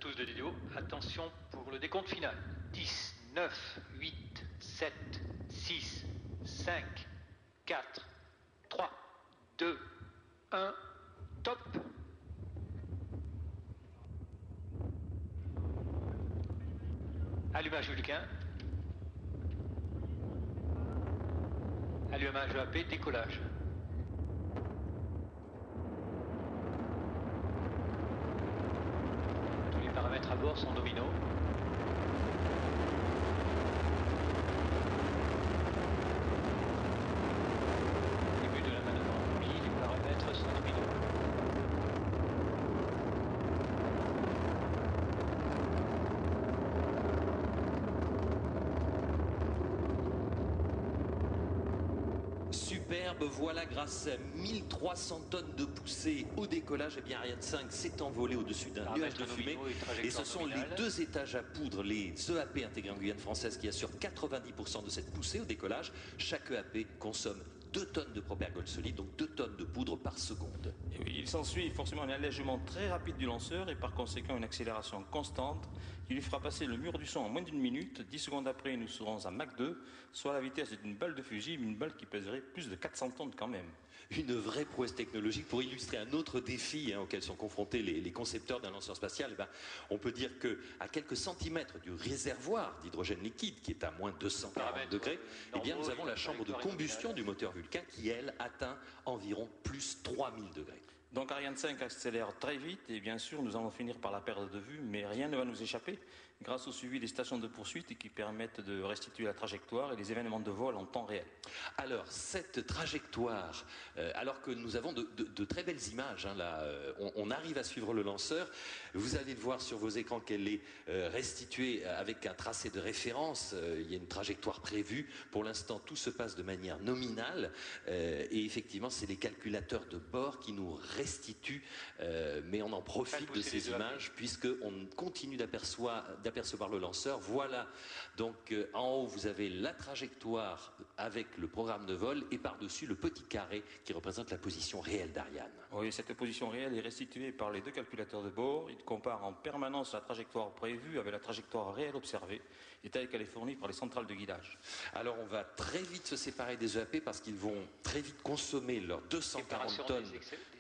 tous de vidéo. Attention pour le décompte final. 10, 9, 8, 7, 6, 5, 4, 3, 2, 1, top. Allumage Vulcain. Allumage EAP, décollage. Tous les paramètres à bord sont nominaux. Début de la manœuvre remplie, les paramètres sont nominaux. Superbe, voilà, grâce à 1300 tonnes de poussée au décollage, eh bien Ariane 5 s'est envolé au-dessus d'un nuage de fumée. Et ce sont les deux étages à poudre, les EAP intégrés en Guyane française, qui assurent 90% de cette poussée au décollage. Chaque EAP consomme 2 tonnes de propergol solide, donc 2 tonnes de poudre par seconde. Et oui, il s'ensuit forcément un allègement très rapide du lanceur et par conséquent une accélération constante qui lui fera passer le mur du son en moins d'1 minute. 10 secondes après, nous serons à Mach 2, soit la vitesse d'une balle de fusil, une balle qui pèserait plus de 400 tonnes quand même. Une vraie prouesse technologique pour illustrer un autre défi auquel sont confrontés les concepteurs d'un lanceur spatial. On peut dire qu'à quelques centimètres du réservoir d'hydrogène liquide, qui est à moins 240 degrés, eh bien, nous avons la chambre de combustion du moteur Vulcain qui, elle, atteint environ plus 3000 degrés. Donc Ariane 5 accélère très vite et bien sûr nous allons finir par la perdre de vue, mais rien ne va nous échapper grâce au suivi des stations de poursuite qui permettent de restituer la trajectoire et les événements de vol en temps réel. Alors cette trajectoire, alors que nous avons de très belles images, là, on arrive à suivre le lanceur, vous allez le voir sur vos écrans qu'elle est restituée avec un tracé de référence, il y a une trajectoire prévue, pour l'instant tout se passe de manière nominale et effectivement c'est les calculateurs de bord qui nous restitue, mais on en profite de ces images puisqu'on continue d'apercevoir le lanceur. Voilà, donc en haut vous avez la trajectoire avec le programme de vol et par-dessus le petit carré qui représente la position réelle d'Ariane. Oui, cette position réelle est restituée par les deux calculateurs de bord. Ils comparent en permanence la trajectoire prévue avec la trajectoire réelle observée et telle qu'elle est fournie par les centrales de guidage. Alors on va très vite se séparer des EAP parce qu'ils vont très vite consommer leurs 240 tonnes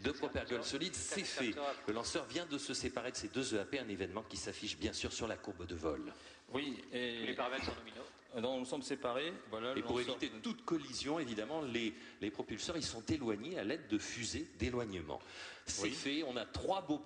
de propergol solide. C'est fait. Le lanceur vient de se séparer de ces deux EAP, un événement qui s'affiche bien sûr sur la courbe de vol. Oui, et tous les paramètres sont nominaux. Donc nous sommes séparés. Voilà, et pour éviter toute collision, évidemment, les propulseurs ils sont éloignés à l'aide de fusées d'éloignement. C'est fait. On a trois beaux